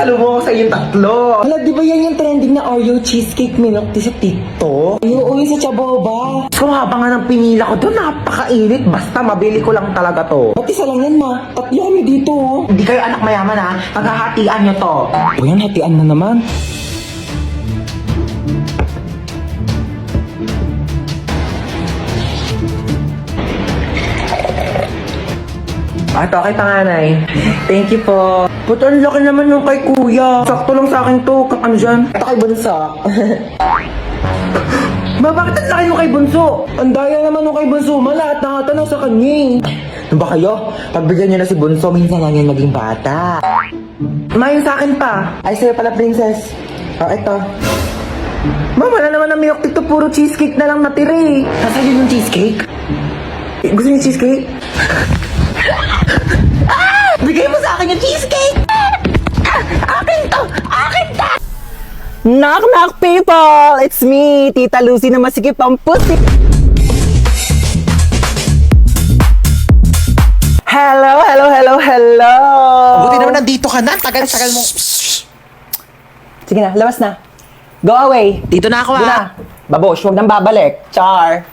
Sasalubong ko sa inyong tatlo. Hala, di ba yan yung trending na Oreo cheesecake milk tea sa TikTok? Yung sa Chaboba. So haba nga ng pinila ko doon, napakainit. Basta mabili ko lang talaga to. Ba't isa lang yan, ma? Tatlo kami dito, oh. Hindi kayo anak mayaman ha, paghahatian nyo to. O yan, hatian na naman. Ito, kay panganay. Thank you po. Puto, ang laki naman nung kay kuya. Sakto lang sa akin to. Ano dyan? Ito kay Bunso. Ma, bakit ang laki nung kay bunso? Ang daya naman nung kay Bunso, ma. Lahat nakatanaw sa kanya. Ano ba kayo? Pagbigyan nyo na si bunso, minsan lang yan maging bata. Ma, yung sa akin pa. Ay, sa'yo pala, princess. Oh, ito. Ma, wala naman ng milk tea to. Puro cheesecake na lang natira eh. Nasaan yun yung cheesecake? Gusto niyo cheesecake? Bigay mo sa akin yung cheesecake! Akin to! Akin to! Knock, knock, people! It's me, Tita Lucy na masikip ang pusi. Hello, hello, hello, hello! Buti naman nandito ka na. Tagal-tagal mo. Sige na, labas na. Go away. Dito na ako Doon na. Babosh, huwag nang babalik. Char.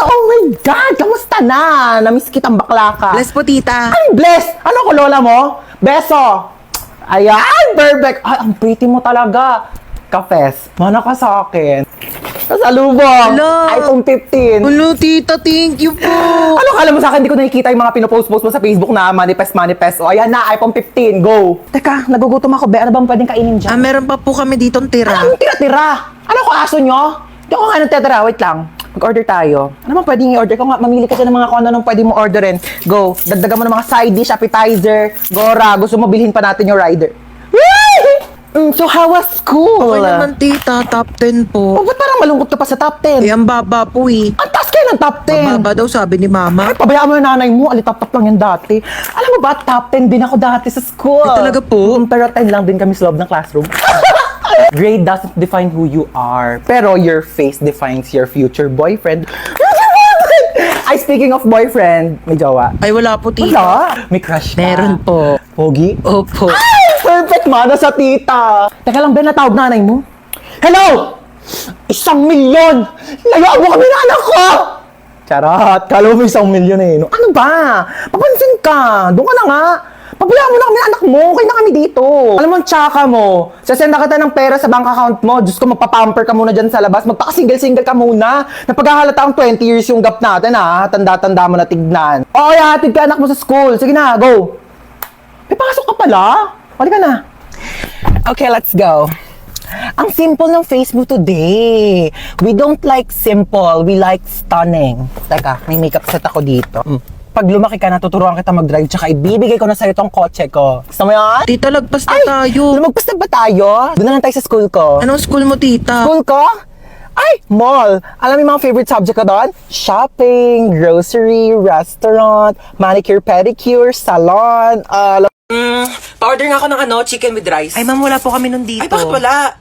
Oh my God! Kamusta na? Namiss kitang bakla ka. Bless po, tita. Ay, bless! Ano ko, lola mo? Beso! Ayan, perfect! Ay, ang pretty mo talaga. Kafes, mana ka sa akin. Kasalubong! Hello! iPhone 15. Hello, tita. Thank you po. Ano kala mo sa akin? Hindi ko nakikita yung mga pinopost-post mo sa Facebook na manifest. O, ayan na, iPhone 15. Go! Teka, nagugutom ako, be. Ano bang pwedeng kainin dyan? Meron pa po kami ditong tira. Anong tira-tira? Ano ko aso nyo? Hindi ako nga nagtitira. Wait lang. Mag-order tayo. Ano bang pwedeng i-order? Kung nga, mamili ka dyan ng mga kung ano pwede mo orderin. Go. Dagdagan mo ng mga side dish, appetizer, gora. Gusto mo bilhin pa natin yung rider. So, how was school? Okay naman, tita. Top 10 po. Oh, ba't parang malungkot ka pa sa top 10? Eh, ang baba po eh. Ang taas kayo ng top 10. Mababa daw, sabi ni mama. Ay, pabayaan mo yung nanay mo. Alitap-tap lang yan dati. Alam mo ba, top 10 din ako dati sa school. Eh, talaga po? Pero 10 lang din kami sa loob ng classroom. Grade doesn't define who you are. Pero your face defines your future boyfriend. Ay, speaking of boyfriend, may jowa. Ay, wala po, tita. Wala. May crush ka. Meron po. Pogi? Opo. Ay, perfect mana sa tita. Teka lang, Ben, natawag nanay mo. Hello! 1,000,000! Layaan mo kami na anak ko! Charot, kala mo 1,000,000 eh. No? Ano ba? Papansin ka. Doon ka na nga. Pabayaan mo na kami ng anak mo. Okay na kami dito. Alam mo, ang tsaka mo. Sasenda kita ng pera sa bank account mo. Diyos ko, magpapamper ka muna dyan sa labas. Magpaka-single-single ka muna. Napaghahalata ang 20 years yung gap natin, ha? Tanda-tanda mo na tignan. Okay, hatid ka anak mo sa school. Sige na, go. May pasok ka pala. Halika na. Okay, let's go. Ang simple ng face mo today. We don't like simple. We like stunning. Teka, may makeup set ako dito. Pag lumaki ka, natuturuan kita mag-drive, tsaka ibibigay ko na sa'yo tong kotse ko. Gusto mo yan? Tita, lagpas na tayo. Lumagpas na ba tayo? Doon na lang tayo sa school ko. Anong school mo, tita? School ko? Ay, mall. Alam mo yung mga favorite subject ko doon? Shopping, grocery, restaurant, manicure, pedicure, salon, Pa-order nga ako ng chicken with rice. Ay, ma'am, wala po kami nun dito. Ay, bakit wala?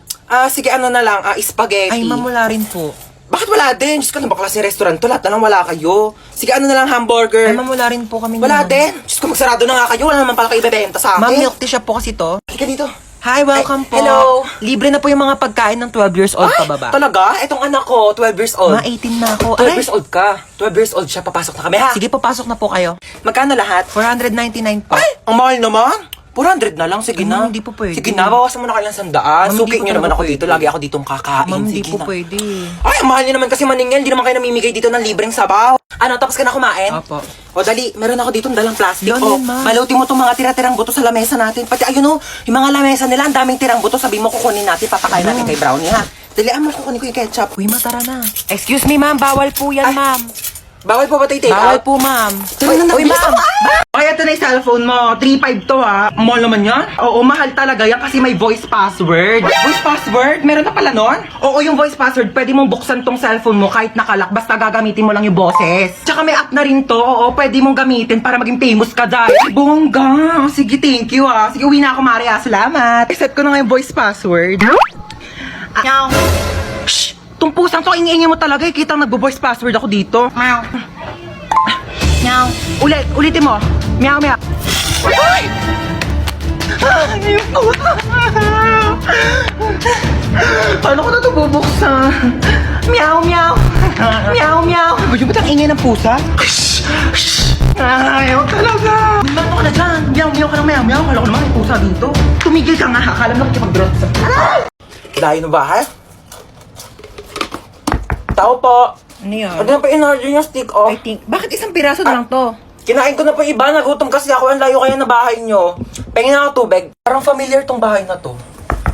Sige, ano na lang, spaghetti. Ay, ma'am, wala rin po. Bakit wala din? Diyos ko, ano ba klaseng restaurant to? Lahat na lang wala kayo. Sige, ano na lang, hamburger. Ay, ma'am, wala rin po kami Wala nun. din. Diyos ko, magsarado na nga kayo. Wala naman pala kayo ibebenta sa akin. Ma'am, milk tea shop po kasi to. Halika dito. Hi, welcome Ay, po. hello. Libre na po yung mga pagkain ng 12 years old Ay, pababa. talaga? Etong anak ko, 12 years old. Ma, 18 na ako. 12 Ay, years old ka. 12 years old siya. Papasok na kami, ha? sige, papasok na po kayo. Magkano lahat? 499 po. Ay, ang mahal naman. 400 na lang, sige Ay, na. ma'am, hindi po pwede. Sige na, bawasan mo na kailang 100. Ma'am, Suki hindi po nyo naman talaga ako dito. pwede. Lagi ako ditong kakain. Ma'am, hindi Sige po na. pwede. Ay, ang mahal nyo naman kasi maningil. Hindi naman kayo namimigay dito ng libreng sabaw. Ano, tapos ka na kumain? Opo. O dali, meron ako dito dalang plastic. Yan, O, yan, ma'am. balutin mo itong mga tira-tirang buto sa lamesa natin. Pati ayun o, yung mga lamesa nila, ang daming tirang buto. Sabi mo kukunin natin, papakain natin kay Brownie, ha? Dalian mo, kukunin ko yung ketchup. Uy, matara na. Excuse me, ma'am. Bawal po yan, Ay, ma'am. Bawal po ba tayo take Bawal out? po, ma'am. Uy, ma'am! Ay, ito na yung cellphone mo. 3.5 to, ha. Mall naman yan? Oo, mahal talaga yan kasi may voice password. Voice password? Meron na pala nun? Oo, yung voice password, pwede mong buksan tong cellphone mo kahit nakalak, basta gagamitin mo lang yung boses. Tsaka may app na rin to, oo, pwede mong gamitin para maging famous ka dyan. Ay, bongga! Sige, thank you, ah. Sige, uwi na ako, Maria. Salamat. I-set ko na nga yung voice password. Meow. Shh! Tong pusang to, ingay mo talaga. Eh. Kitang nagbo-voice password ako dito. Meow. Meow. Ulitin mo. Meow, meow. Ay! to bubuksan? Meow, meow. Meow, meow. Gusto mo ingay ng pusa? Ayaw talaga. Ano ka na dyan? Meow, meow ka ng meow, meow. Kala ko naman may pusa dito. Tumigil ka nga ha. Akala mo nakikipag-drop sa... Aray! Layo na bahay? Tao po. Ano yan? Ano na pa in-order yung stick off? Bakit isang piraso na lang to? Kinain ko na po yung iba, nagutom kasi ako. Ang layo kaya na bahay nyo. Pengin na ako tubig. Parang familiar tong bahay na to.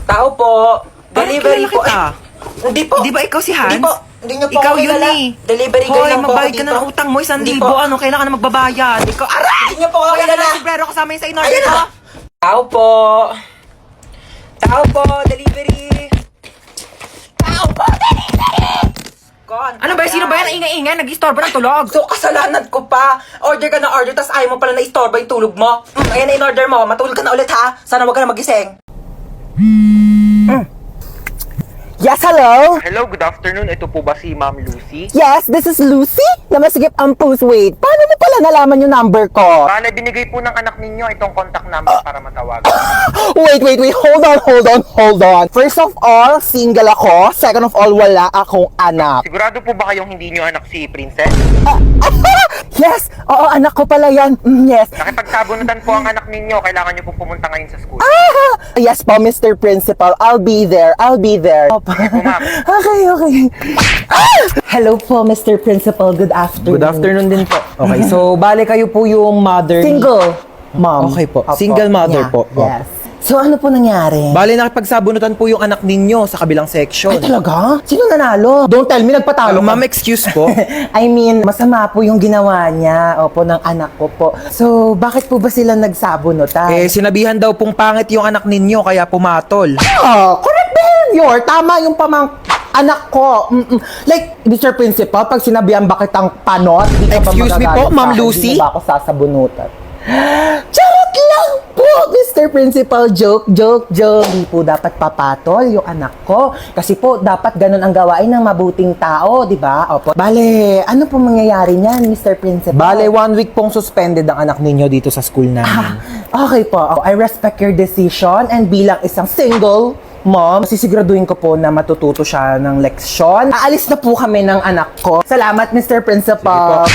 Tao po. Delivery kilala po. kita. Hindi po. Di ba ikaw si Hans? Hindi po. Hindi nyo po Ikaw ako yun kilala. eh. Delivery girl Hoy, lang po ako magbayad ka dito. na ng utang mo. 1,000. Hindi po. Ano, kailangan ka na magbabayad. Ikaw, aray! Hindi nyo po ako Wala ka kilala. na sombrero kasama yun sa in-order Ayun ko. na. Tao po. Tao po. Delivery. Tao po. Delivery. Kon, Ano ba? Sino ba yan? Ingay-ingay. Nag-istorbo ng tulog. So, kasalanan ko pa. Order ka na order, tas ayaw mo pala na istorbo yung tulog mo. Ayan na in-order mo. Matulog ka na ulit, ha? Sana wag ka na magising. Yes, hello? Hello, good afternoon. Ito po ba si Ma'am Lucy? Yes, this is Lucy. Namasigip ang post. Wait, paano mo pala nalaman yung number ko? Bale, binigay po ng anak ninyo itong contact number para matawagan. Wait. Hold on. First of all, single ako. Second of all, wala akong anak. Sigurado po ba kayong hindi nyo anak si Princess? Yes! Oo, anak ko pala yan. Yes. Nakipagsabunutan po ang anak ninyo. Kailangan nyo po pumunta ngayon sa school. Yes po, Mr. Principal. I'll be there. Sige po, ma'am. Okay. Hello po, Mr. Principal. Good afternoon. Good afternoon din po. Okay, so bale kayo po yung mother. Single, mom. Okay po. Opo. Single mother Yeah, po. Yes. So, ano po nangyari? Bale nakipagsabunutan po yung anak ninyo sa kabilang section. Ay, talaga? Sino nanalo? Don't tell me, nagpatalo ka. Ma'am, excuse po. I mean, masama po yung ginawa niya, opo, ng anak ko po. So, bakit po ba sila nagsabunutan? Sinabihan daw pong pangit yung anak ninyo kaya pumatol. Oh, correct ba yun? Tama yung anak ko. Like, Mr. Principal, pag sinabihan ba kitang panot, di ka ba Excuse me magagalit po, Ma'am sa akin? Lucy? Di na ba ako sasabunutan? Charot lang po, Mr. Principal. Joke. Di po dapat papatol yung anak ko. Kasi po, dapat ganun ang gawain ng mabuting tao, di ba? Opo. Bale, ano po mangyayari niyan, Mr. Principal? Bale 1 week pong suspended ang anak ninyo dito sa school namin. Okay po. I respect your decision and bilang isang single mom, sisiguraduhin ko po na matututo siya ng leksyon. Aalis na po kami ng anak ko. Salamat, Mr. Principal.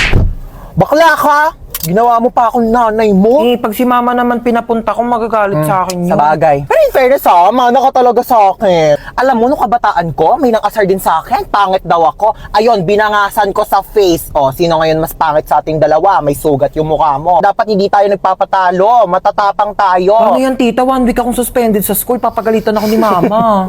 Bakla ka! Ginawa mo pa akong nanay mo. Pag si mama naman pinapunta ko, magagalit sa akin yun. Sa bagay. Pero in fairness mana ka talaga sa akin. Alam mo, nung kabataan ko, may nang-asar din sa akin. Pangit daw ako. Ayun, binangasan ko sa face. O, sino ngayon mas pangit sa ating dalawa? May sugat yung mukha mo. Dapat hindi tayo nagpapatalo. Matatapang tayo. Ano yan, tita? 1 week akong suspended sa school. Papagalitan ako ni mama.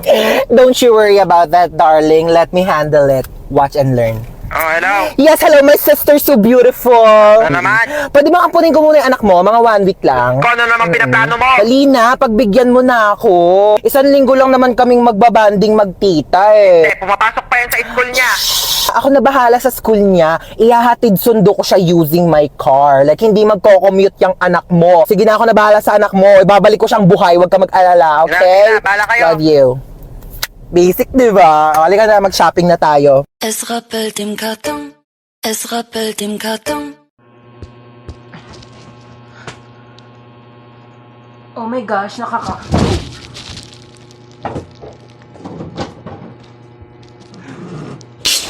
Don't you worry about that, darling. Let me handle it. Watch and learn. Oh, hello. Yes, hello, my sister, so beautiful. Ano naman? Pwede ba ampunin ko muna yung anak mo? Mga 1 week lang. Kung ano naman pinaplano mo? Dali na, pagbigyan mo na ako. 1 linggo lang naman kaming magbabanding magtita Pumapasok pa yan sa school niya. Ako na bahala sa school niya. Ihahatid sundo ko siya using my car. Like, hindi magko-commute yung anak mo. Sige na, ako na bahala sa anak mo. Ibabalik ko siyang buhay. Huwag ka mag-alala, okay? Grabe na, bahala kayo. Love you. Basic, di ba? Halika na, mag-shopping na tayo. Es rappelt im Karton, es rappelt im Karton. Oh my gosh,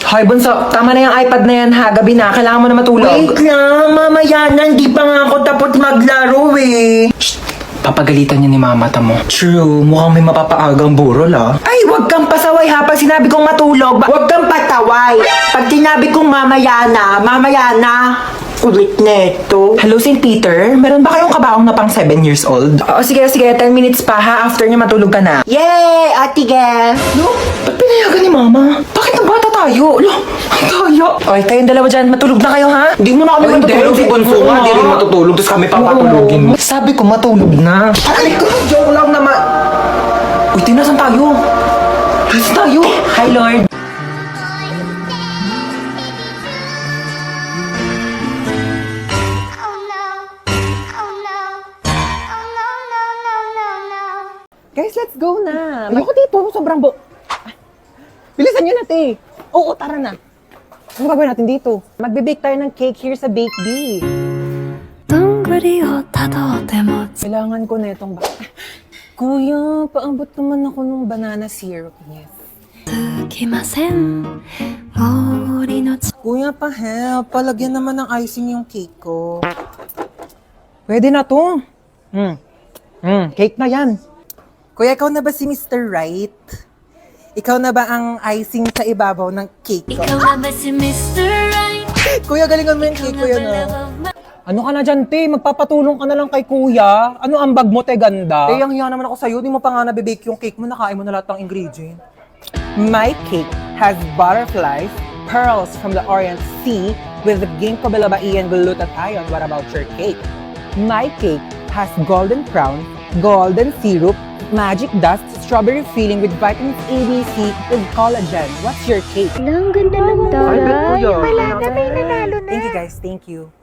Hoy, bunso, tama na yung iPad na yan ha. Gabi na, kailangan mo na matulog. Wait lang, mamaya na. Hindi pa nga ako tapos maglaro eh. Papagalitan niya ni mama, tamo. True, mukhang may mapapaagang burol ah. Ay, wag kang pasaway ha. Pag sinabi kong matulog, Huwag kang pataway. Pag sinabi kong mamaya na. Ulit na ito. Hello, St. Peter? Meron ba kayong kabaong na pang 7 years old? Oo, sige, 10 minutes pa ha. After niya matulog ka na. Yay, Ate Gel. No, ba't pinayagan ni mama? Bakit ang bata tayo? Lo, ang daya. Oy, kayong dalawa dyan, matulog na kayo ha? Hindi mo na kami matutulog. Si Bonso nga, di rin matutulog. Tapos kami papatulogin mo. Sabi ko matulog na. Aray ko, joke lang naman. Uy, tinasan tayo? Nasaan tayo? Hi, Lord. Oh no. Oh no. Oh no, no, no, no, no. Guys, let's go na. Ayoko dito, sobrang Bilisan nyo na, te. Oo, tara na. Ano gagawin natin dito? Magbe-bake tayo ng cake here sa Bake Bee. どんぐりをたどっても Kailangan ko na itong Kuya, paabot naman ako ng banana syrup. Yes. きません森の Kuya, pa-help. Palagyan naman ng icing yung cake ko. Pwede na to. Cake na yan. Kuya, ikaw na ba si Mr. Right? Ikaw na ba ang icing sa ibabaw ng cake ko? ikaw na ba si Mr. Right? Kuya, galingan mo yung cake, kuya, no? Ano ka na dyan, te? Magpapatulong ka na lang kay kuya. Ano ang bag mo, te, ganda? Eh, ang hiya naman ako sa'yo. Di mo pa nga nabibake yung cake mo. Nakain mo na lahat ng ingredient. My cake has butterflies, pearls from the Orient Sea with ginkgo biloba and glutathione. What about your cake? My cake has golden crown, golden syrup, magic dust, strawberry filling with vitamins A, B, C with collagen. What's your cake? Ang ganda ng taray. Wala na, may nanalo na. Thank you guys. Thank you.